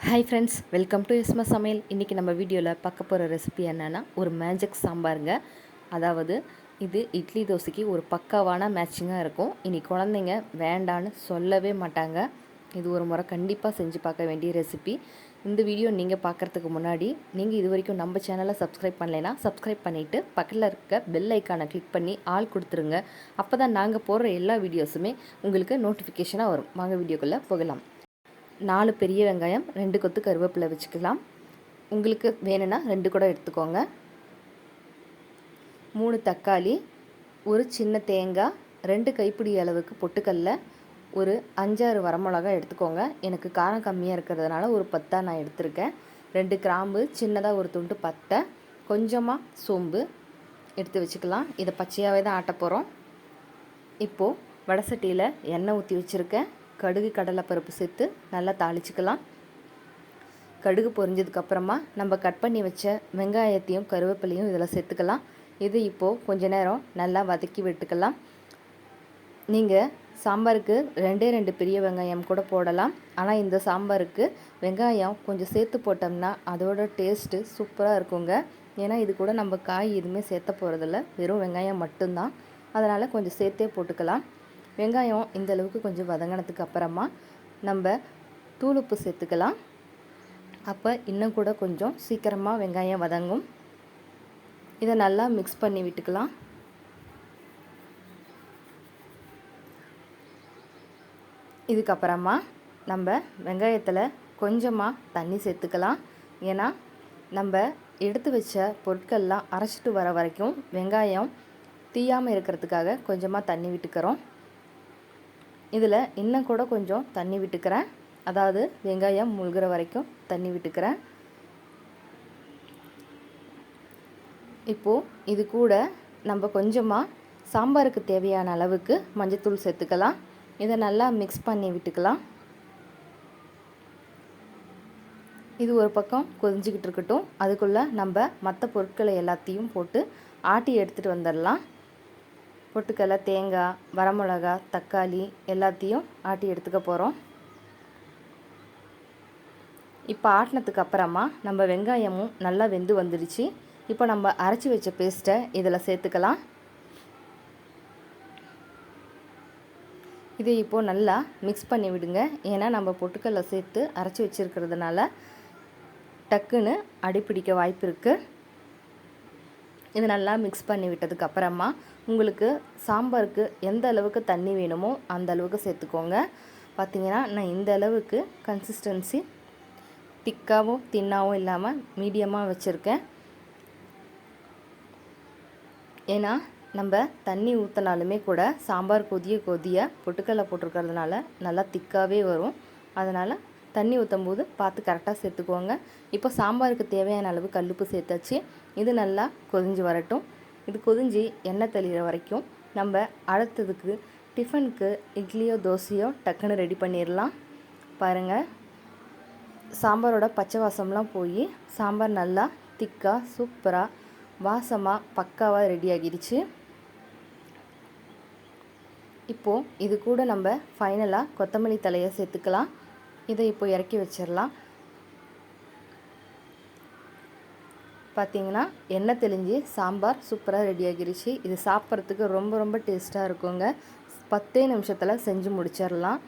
Hi friends, welcome to எஸ்மா சமையல். இன்றைக்கி நம்ம வீடியோவில் பார்க்க போகிற ரெசிபி என்னென்னா ஒரு மேஜிக் சாம்பாருங்க. அதாவது இது இட்லி தோசைக்கு ஒரு பக்காவான மேட்சிங்காக இருக்கும். இனி குழந்தைங்க வேண்டான்னு சொல்லவே மாட்டாங்க. இது ஒரு முறை கண்டிப்பாக செஞ்சு பார்க்க வேண்டிய ரெசிபி. இந்த வீடியோ நீங்கள் பார்க்குறதுக்கு முன்னாடி நீங்கள் இது வரைக்கும் நம்ம சேனலை சப்ஸ்கிரைப் பண்ணலைன்னா சப்ஸ்கிரைப் பண்ணிவிட்டு பக்கத்தில் இருக்க பெல் ஐக்கானை கிளிக் பண்ணி ஆள் கொடுத்துருங்க. அப்போ தான் நாங்கள் போடுற எல்லா வீடியோஸுமே உங்களுக்கு நோட்டிஃபிகேஷனாக வரும். வாங்க வீடியோக்குள்ளே போகலாம். 4 பெரிய வெங்காயம், 2 கொத்து கருவேப்பிலை வச்சுக்கலாம். உங்களுக்கு வேணும்னா 2 கூட எடுத்துக்கோங்க. 3 தக்காளி, ஒரு சின்ன தேங்காய், 2 கைப்பிடி அளவுக்கு பொட்டுக்கடலை, ஒரு 5-6 வரமிளகாய் எடுத்துக்கோங்க. எனக்கு காரம் கம்மியாக இருக்கிறதுனால ஒரு 10 நான் எடுத்திருக்கேன். 2 கிராம்பு, சின்னதாக ஒரு துண்டு பட்டை, கொஞ்சமாக சோம்பு எடுத்து வச்சுக்கலாம். இதை பச்சையாகவே தான் ஆட்ட போகிறோம். இப்போது வடை சட்டியில் எண்ணெய் ஊற்றி வச்சுருக்கேன். கடுகு கடலைப்பருப்பு சேர்த்து நல்லா தாளிச்சிக்கலாம். கடுகு பொரிஞ்சதுக்கப்புறமா நம்ம கட் பண்ணி வச்ச வெங்காயத்தையும் கருவேப்பிலையும் இதில் சேர்த்துக்கலாம். இது இப்போது கொஞ்ச நேரம் நல்லா வதக்கி விட்டுக்கலாம். நீங்கள் சாம்பாருக்கு 2 பெரிய வெங்காயம் கூட போடலாம். ஆனால் இந்த சாம்பாருக்கு வெங்காயம் கொஞ்சம் சேர்த்து போட்டோம்னா அதோட டேஸ்ட்டு சூப்பராக இருக்குங்க. ஏன்னா இது கூட நம்ம காய் எதுவுமே சேர்த்த போகிறதில்ல, வெறும் வெங்காயம் மட்டும்தான். அதனால் கொஞ்சம் சேர்த்தே போட்டுக்கலாம். வெங்காயம் இந்த அளவுக்கு கொஞ்சம் வதங்கினதுக்கு அப்புறமா நம்ம தூளுப்பு சேர்த்துக்கலாம். அப்போ இன்னும் கூட கொஞ்சம் சீக்கிரமாக வெங்காயம் வதங்கும். இதை நல்லா மிக்ஸ் பண்ணி விட்டுக்கலாம். இதுக்கப்புறமா நம்ம வெங்காயத்தில் கொஞ்சமாக தண்ணி சேர்த்துக்கலாம். ஏன்னா நம்ம எடுத்து வச்ச பொருட்கள்லாம் அரைச்சிட்டு வர வரைக்கும் வெங்காயம் தீயாமல் இருக்கிறதுக்காக கொஞ்சமாக தண்ணி விட்டுக்கிறோம். இதில் இன்னும் கூட கொஞ்சம் தண்ணி விட்டுக்கிறேன். அதாவது வெங்காயம் முழுகிற வரைக்கும் தண்ணி விட்டுக்கிறேன். இப்போது இது கூட நம்ம கொஞ்சமாக சாம்பாருக்கு தேவையான அளவுக்கு மஞ்சள்தூள் சேர்த்துக்கலாம். இதை நல்லா மிக்ஸ் பண்ணி விட்டுக்கலாம். இது ஒரு பக்கம் கொதிஞ்சிக்கிட்டு இருக்கட்டும். அதுக்குள்ளே நம்ம மற்ற பொருட்களை எல்லாத்தையும் போட்டு ஆட்டி எடுத்துகிட்டு வந்துடலாம். பொட்டுக்கடலை, தேங்காய், வரமிளகா, தக்காளி எல்லாத்தையும் ஆட்டி எடுத்துக்க போகிறோம். இப்போ ஆட்டினதுக்கு அப்புறமா நம்ம வெங்காயமும் நல்லா வெந்து வந்துடுச்சு. இப்போ நம்ம அரைச்சி வச்ச பேஸ்ட்டை இதில் சேர்த்துக்கலாம். இதை இப்போது நல்லா மிக்ஸ் பண்ணி விடுங்க. ஏன்னா நம்ம பொட்டுக்கடலை சேர்த்து அரைச்சி வச்சுருக்கிறதுனால டக்குன்னு அடிப்பிடிக்க வாய்ப்பு இருக்குது. இது நல்லா மிக்ஸ் பண்ணி விட்டதுக்கப்புறமா உங்களுக்கு சாம்பாருக்கு எந்த அளவுக்கு தண்ணி வேணுமோ அந்த அளவுக்கு சேர்த்துக்கோங்க. பார்த்திங்கன்னா நான் இந்த அளவுக்கு கன்சிஸ்டன்சி திக்காகவும் தின்னாகவும் இல்லாமல் மீடியமாக வச்சுருக்கேன். ஏன்னா நம்ம தண்ணி ஊற்றினாலுமே கூட சாம்பார் கொதிய பொட்டுக்கடலை போட்டிருக்கிறதுனால நல்லா திக்காகவே வரும். அதனால் தண்ணி ஊற்றும் போது பார்த்து கரெக்டாக சேர்த்துக்கோங்க. இப்போ சாம்பாருக்கு தேவையான அளவு கல்லுப்பு சேர்த்தாச்சு. இது நல்லா கொதிஞ்சு வரட்டும். இது கொதிஞ்சு எண்ணெய் தெளிகிற வரைக்கும் நம்ம அடுத்ததுக்கு டிஃபனுக்கு இட்லியோ தோசையோ டக்குன்னு ரெடி பண்ணிடலாம். பாருங்கள், சாம்பாரோட பச்சை வாசம்லாம் போய் சாம்பார் நல்லா திக்காக சூப்பராக வாசமாக பக்காவாக ரெடி ஆகிடுச்சு. இப்போது இது கூட நம்ம ஃபைனலாக கொத்தமல்லி தலையை சேர்த்துக்கலாம். இதை இப்போ இறக்கி வச்சிடலாம். பார்த்திங்கன்னா எண்ணெய் தெளிஞ்சு சாம்பார் சூப்பராக ரெடி ஆகிருச்சு. இது சாப்பிட்றதுக்கு ரொம்ப ரொம்ப டேஸ்ட்டாக இருக்குங்க. 10 நிமிஷத்தில் செஞ்சு முடிச்சிடலாம்.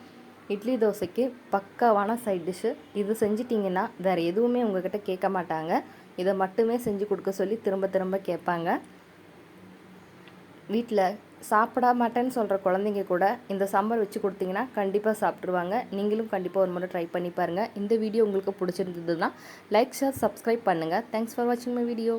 இட்லி தோசைக்கு பக்காவான சைட் டிஷ்ஷு. இது செஞ்சிட்டிங்கன்னா வேறு எதுவுமே உங்கள்கிட்ட கேட்க மாட்டாங்க. இதை மட்டுமே செஞ்சு கொடுக்க சொல்லி திரும்ப திரும்ப கேட்பாங்க. வீட்டில் சாப்பிட மாட்டேன்னு சொல்கிற குழந்தைங்க கூட இந்த சாம்பார் வச்சு கொடுத்தீங்கன்னா கண்டிப்பாக சாப்பிட்ருவாங்க. நீங்களும் கண்டிப்பாக ஒரு முறை ட்ரை பண்ணி பாருங்கள். இந்த வீடியோ உங்களுக்கு பிடிச்சிருந்ததுன்னா லைக், ஷேர், சப்ஸ்கிரைப் பண்ணுங்கள். தேங்க்ஸ் ஃபார் வாட்சிங் மை வீடியோ.